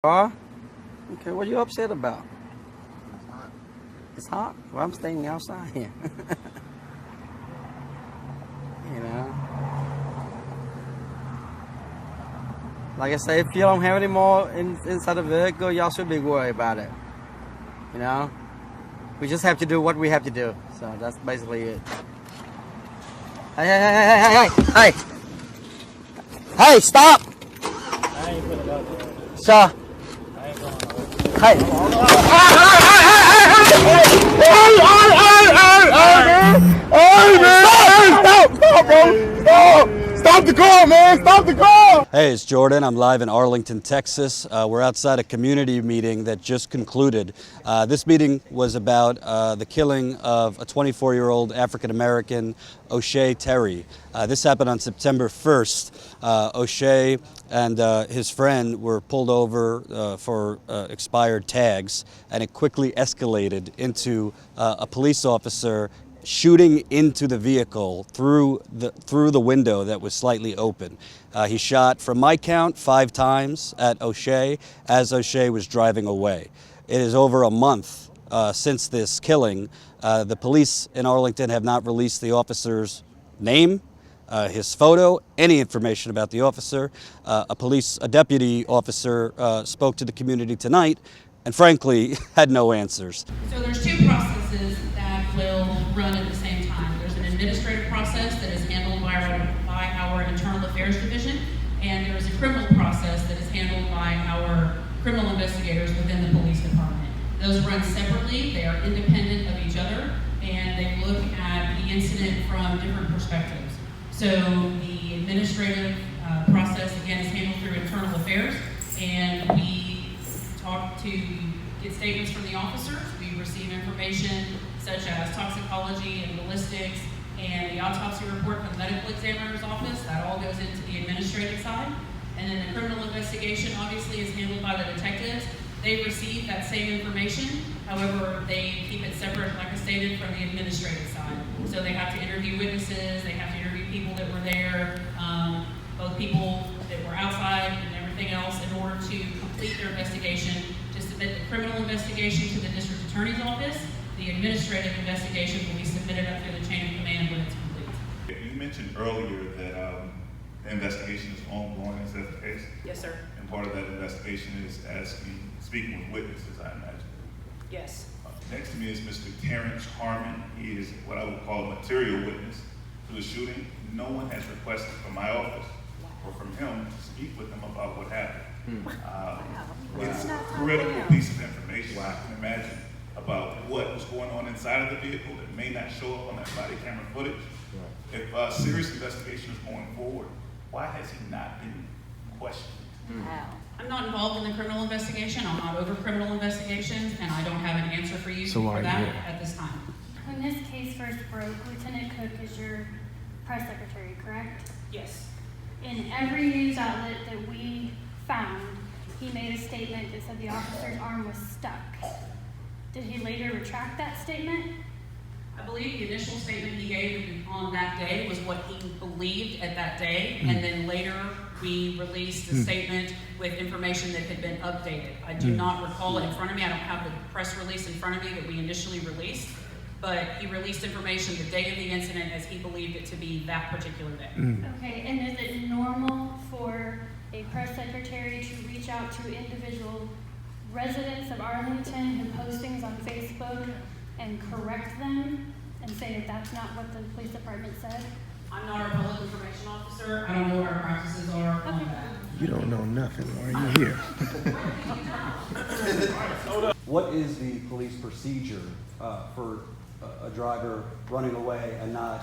Are? Okay, what are you upset about? It's hot? Well, I'm staying outside here. you know? Like I say, if you don't have any more inside the vehicle, y'all should be worried about it. You know? We just have to do what we have to do. So that's basically it. Hey! Hey, stop! I ain't put it up there. Sir! I ain't going over. Hey! Stop the car, man! Stop the car! Hey, it's Jordan. I'm live in Arlington, Texas. We're outside a community meeting that just concluded. This meeting was about the killing of a 24-year-old African-American, O'Shea Terry. This happened on September 1st. O'Shea and his friend were pulled over for expired tags, and it quickly escalated into a police officer shooting into the vehicle through the window that was slightly open. He shot, from my count, 5 times at O'Shea as O'Shea was driving away. It is over a month since this killing. The police in Arlington have not released the officer's name, his photo, any information about the officer. A deputy officer spoke to the community tonight and frankly had no answers. So there's 2 processes that will run at the same time. There's an administrative process that is handled by our Internal Affairs Division, and there is a criminal process that is handled by our criminal investigators within the police department. Those run separately, they are independent of each other, and they look at the incident from different perspectives. So the administrative process, again, is handled through Internal Affairs, and we talk to get statements from the officers. We receive information such as toxicology and ballistics and the autopsy report from the medical examiner's office. That all goes into the administrative side. And then the criminal investigation obviously is handled by the detectives. They receive that same information. However, they keep it separate, like I stated, from the administrative side. So they have to interview witnesses, they have to interview people that were there, both people that were outside and everything else, in order to complete their investigation, to submit the criminal investigation to the district attorney's office. The administrative investigation will be submitted up through the chain of command when it's complete. You mentioned earlier that the investigation is ongoing. Is that the case? Yes, sir. And part of that investigation is speaking with witnesses, I imagine. Yes. Next to me is Mr. Terrence Harmon. He is what I would call a material witness to the shooting. No one has requested from my office or from him to speak with him about what happened. It's a critical piece of information, I can imagine, about what was going on inside of the vehicle that may not show up on that body camera footage. Right. If a serious investigation is going forward, why has he not been questioned? I'm not involved in the criminal investigation. I'm not over criminal investigations, and I don't have an answer for you for that at this time. When this case first broke, Lieutenant Cook is your press secretary, correct? Yes. In every news outlet that we found, he made a statement that said the officer's arm was stuck. Did he later retract that statement? I believe the initial statement he gave on that day was what he believed at that day, and then later we released a statement with information that had been updated. I do not recall it in front of me. I don't have the press release in front of me that we initially released, but he released information the day of the incident as he believed it to be that particular day. Okay, and is it normal for a press secretary to reach out to individual residents of Arlington who post things on Facebook and correct them and say that that's not what the police department said? I'm not our public information officer. I don't know what our practices are on that. You don't know nothing. Why are you here? What is the police procedure for a driver running away and not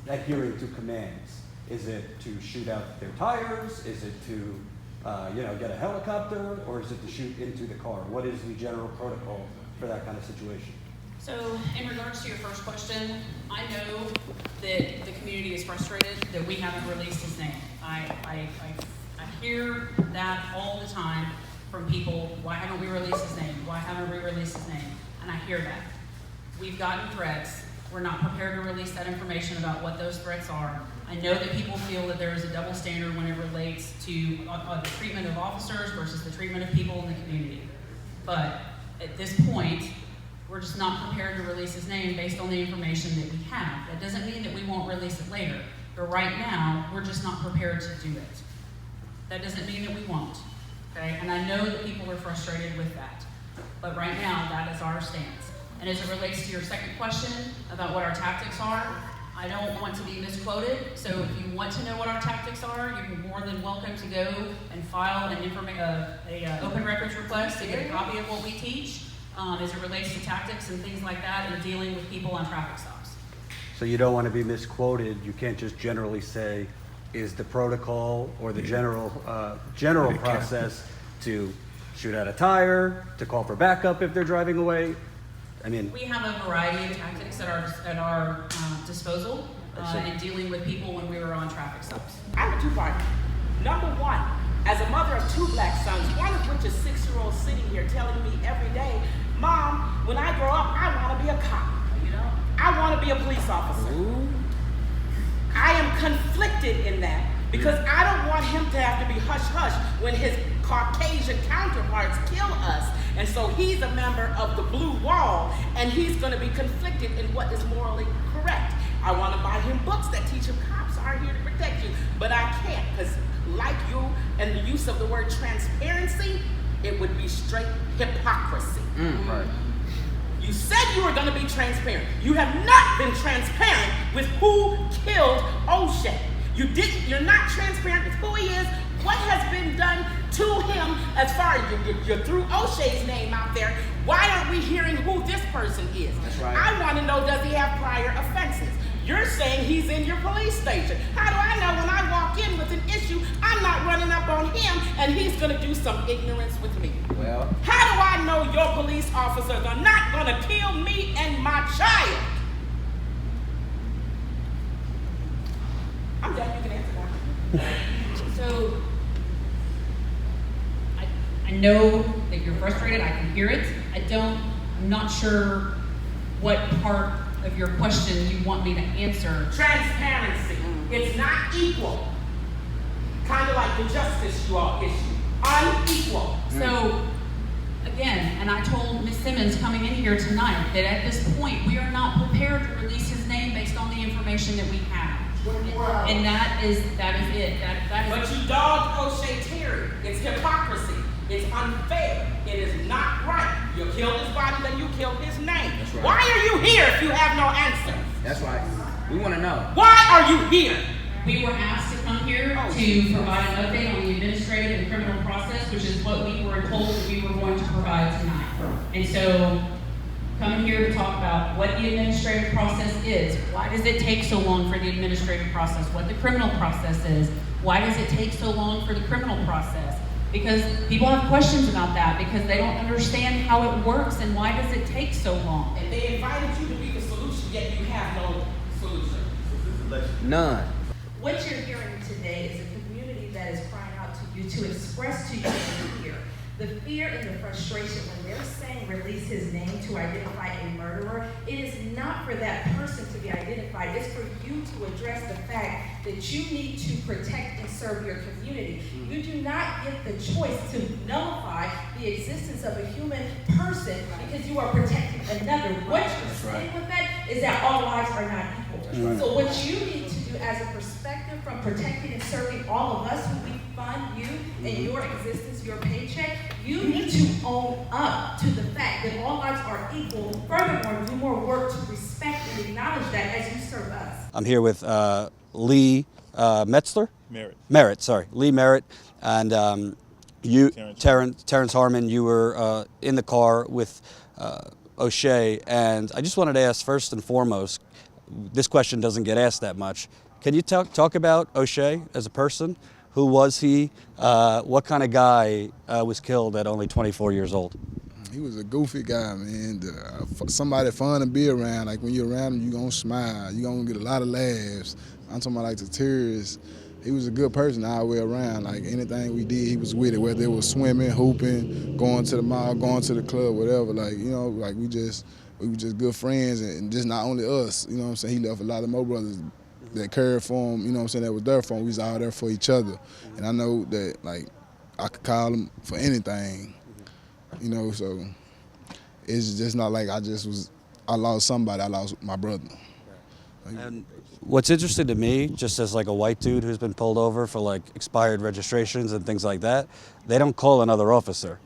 adhering to commands? Is it to shoot out their tires? Is it to get a helicopter, or is it to shoot into the car? What is the general protocol for that kind of situation? So, in regards to your first question, I know that the community is frustrated that we haven't released his name. I hear that all the time from people. Why haven't we released his name? Why haven't we released his name? And I hear that. We've gotten threats We're not prepared to release that information about what those threats are. I know that people feel that there is a double standard when it relates to the treatment of officers versus the treatment of people in the community. But at this point, we're just not prepared to release his name based on the information that we have. That doesn't mean that we won't release it later, but right now, we're just not prepared to do it. That doesn't mean that we won't, okay? And I know that people are frustrated with that, but right now, that is our stance. And as it relates to your second question about what our tactics are, I don't want to be misquoted, so if you want to know what our tactics are, you're more than welcome to go and file an open records request to get a copy of what we teach as it relates to tactics and things like that and dealing with people on traffic stops. So you don't want to be misquoted. You can't just generally say, is the protocol or the general process to shoot out a tire, to call for backup if they're driving away? I mean, we have a variety of tactics at our disposal in dealing with people when we were on traffic stops. I have a two-part. Number one, as a mother of two black sons, one of which is 6-year-old sitting here telling me every day, Mom, when I grow up, I want to be a cop. I want to be a police officer. Ooh. I am conflicted in that because I don't want him to have to be hush-hush when his Caucasian counterparts kill us. And so he's a member of the Blue Wall, and he's going to be conflicted in what is morally correct. I want to buy him books that teach him cops are here to protect you, but I can't because like you and the use of the word transparency, it would be straight hypocrisy. Right. You said you were going to be transparent. You have not been transparent with who killed O'Shea. You're not transparent with who he is, what has been done to him as far as you threw O'Shea's name out there. Why aren't we hearing who this person is? That's right. I want to know, does he have prior offenses? You're saying he's in your police station. How do I know when I walk in with an issue, I'm not running up on him and he's going to do some ignorance with me? Well, How do I know your police officers are not going to kill me and my child? I'm done. You can answer that. So, I know that you're frustrated. I can hear it. I'm not sure what part of your question you want me to answer. Transparency. It's not equal. Kind of like the justice you all issue. Unequal. So, again, and I told Ms. Simmons coming in here tonight that at this point we are not prepared to release his name based on the information that we have. And that is it. That is But you dogged O'Shea Terry. It's hypocrisy. It's unfair. It is not right. You killed his body, then you killed his name. That's right. Why are you here if you have no answer? that's right. We want to know. Why are you here? We were asked to come here to provide an update on the administrative and criminal process, which is what we were told that we were going to provide tonight. And so, coming here to talk about what the administrative process is, why does it take so long for the administrative process, what the criminal process is, why does it take so long for the criminal process? Because people have questions about that because they don't understand how it works and why does it take so long. And they invited you to be the solution, yet you have no solution. None. What you're hearing today is a community that is crying out to you to express to you the fear. The fear and the frustration when they're saying release his name to identify a murderer, it is not for that person to be identified. It's for you to address the fact that you need to protect and serve your community. You do not get the choice to nullify the existence of a human person because you are protecting another. What you're saying with that is that all lives are not equal. So what you need to do as a perspective from protecting and serving all of us who we fund you and your existence, your paycheck, you need to own up to the fact that all lives are equal. Furthermore, do more work to respect and acknowledge that as you serve us. I'm here with Lee Metzler? Merritt. Sorry. Lee Merritt. And Terrence Harmon, you were in the car with O'Shea. And I just wanted to ask first and foremost, this question doesn't get asked that much. Can you talk about O'Shea as a person? Who was he? What kind of guy was killed at only 24 years old? He was a goofy guy, man. Somebody fun to be around. Like when you're around him, you're gonna smile. You're gonna get a lot of laughs. I'm talking about like the terrorists. He was a good person all the way around. Like anything we did, he was with it. Whether it was swimming, hooping, going to the mall, going to the club, whatever. Like, you know, like we just we were just good friends, and just not only us. You know what I'm saying? He left a lot of more brothers that cared for him. You know what I'm saying? That was there for him. We was all there for each other, and I know that like I could call him for anything. You know, so it's just not like I lost somebody. I lost my brother. And what's interesting to me, just as like a white dude who's been pulled over for like expired registrations and things like that, they don't call another officer.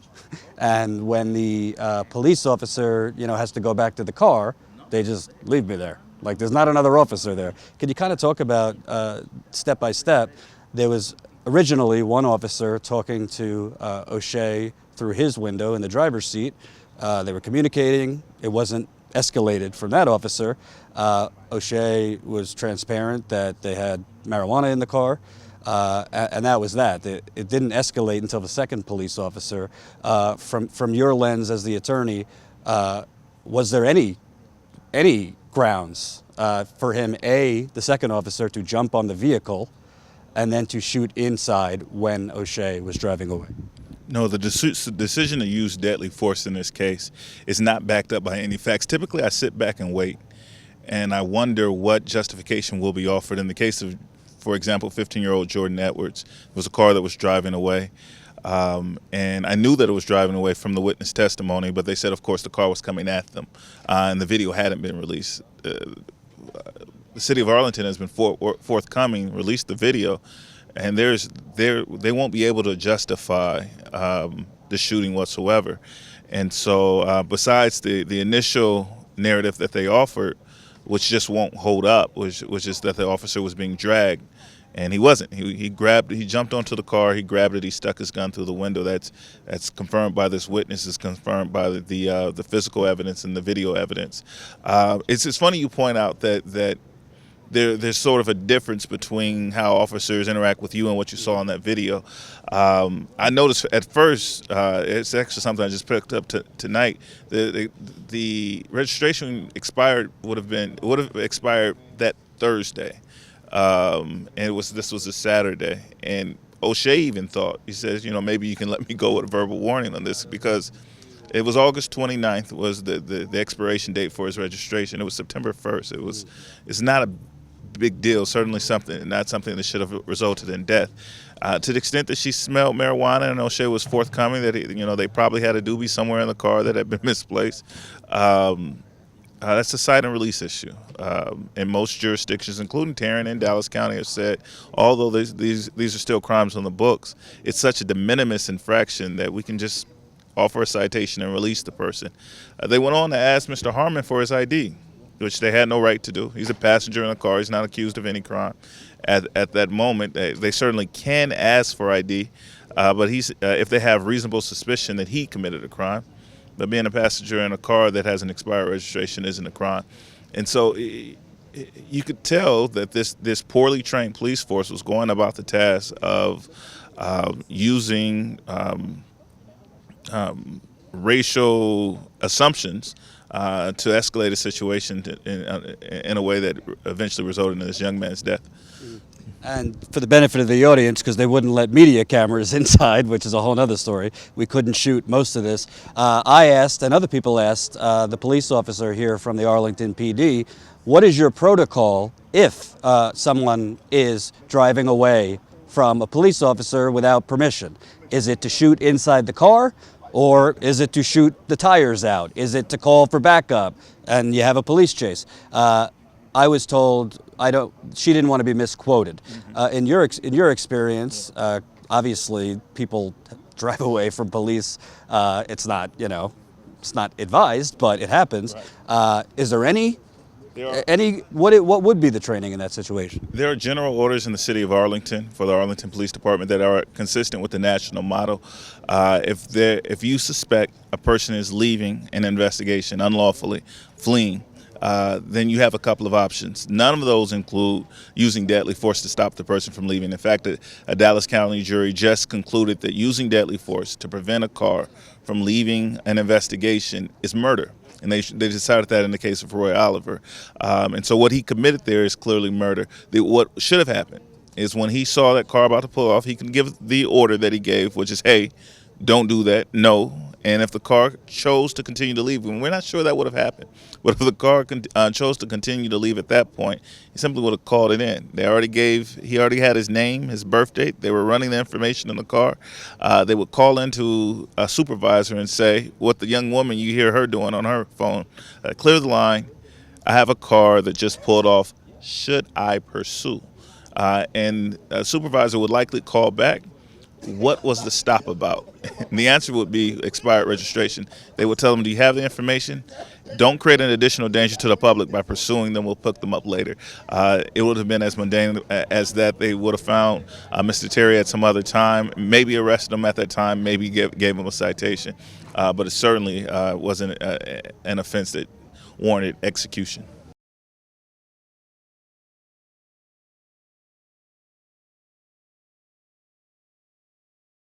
And when the police officer, has to go back to the car, they just leave me there. Like there's not another officer there. Can you kind of talk about step by step? There was originally one officer talking to O'Shea through his window in the driver's seat. They were communicating. It wasn't escalated from that officer. O'Shea was transparent that they had marijuana in the car, and that was that. It didn't escalate until the second police officer. From your lens as the attorney, was there any grounds for him, the second officer, to jump on the vehicle and then to shoot inside when O'Shea was driving away? No, the decision to use deadly force in this case is not backed up by any facts. Typically, I sit back and wait, and I wonder what justification will be offered. In the case of, for example, 15-year-old Jordan Edwards, it was a car that was driving away, and I knew that it was driving away from the witness testimony, but they said, of course, the car was coming at them, and the video hadn't been released. The city of Arlington has been forthcoming, released the video, and they won't be able to justify the shooting whatsoever. And so besides the initial narrative that they offered, which just won't hold up, which is that the officer was being dragged, and he wasn't. He jumped onto the car, he grabbed it, he stuck his gun through the window. That's confirmed by this witness, is confirmed by the physical evidence and the video evidence. It's funny you point out that there's sort of a difference between how officers interact with you and what you saw in that video. I noticed at first, it's actually something I just picked up tonight. The registration would have expired that Thursday, and this was a Saturday. And O'Shea even thought, he says, maybe you can let me go with a verbal warning on this, because it was August 29th was the expiration date for his registration. It was September 1st. It's not a big deal, certainly not something that should have resulted in death. To the extent that she smelled marijuana and O'Shea was forthcoming that they probably had a doobie somewhere in the car that had been misplaced. That's a cite and release issue. In most jurisdictions, including Tarrant and Dallas County, have said, although these are still crimes on the books, it's such a de minimis infraction that we can just offer a citation and release the person. They went on to ask Mr. Harmon for his ID, which they had no right to do. He's a passenger in a car. He's not accused of any crime. At that moment, they certainly can ask for ID, but if they have reasonable suspicion that he committed a crime. But being a passenger in a car that has an expired registration isn't a crime. And so you could tell that this poorly trained police force was going about the task of using racial assumptions to escalate a situation in a way that eventually resulted in this young man's death. And for the benefit of the audience, because they wouldn't let media cameras inside, which is a whole other story, we couldn't shoot most of this. I asked, and other people asked, the police officer here from the Arlington PD, what is your protocol if someone is driving away from a police officer without permission? Is it to shoot inside the car? Or is it to shoot the tires out? Is it to call for backup and you have a police chase? I was told she didn't want to be misquoted. In your experience, obviously people drive away from police. It's not advised, but it happens. Right. Is there what would be the training in that situation? There are general orders in the city of Arlington for the Arlington Police Department that are consistent with the national motto. If you suspect a person is leaving an investigation unlawfully, fleeing, then you have a couple of options. None of those include using deadly force to stop the person from leaving. In fact, a Dallas County jury just concluded that using deadly force to prevent a car from leaving an investigation is murder. And they decided that in the case of Roy Oliver. And so what he committed there is clearly murder. What should have happened is when he saw that car about to pull off, he can give the order that he gave, which is, hey, don't do that, no, And if the car chose to continue to leave, and we're not sure that would have happened, but if the car chose to continue to leave at that point, he simply would have called it in. He already had his name, his birth date. They were running the information in the car. They would call into a supervisor and say what the young woman you hear her doing on her phone, clear the line. I have a car that just pulled off. Should I pursue? And a supervisor would likely call back. What was the stop about? And the answer would be expired registration. They would tell them, do you have the information? Don't create an additional danger to the public by pursuing them. We'll pick them up later. It would have been as mundane as that. They would have found Mr. Terry at some other time, maybe arrested him at that time, maybe gave him a citation. But it certainly wasn't an offense that warranted execution.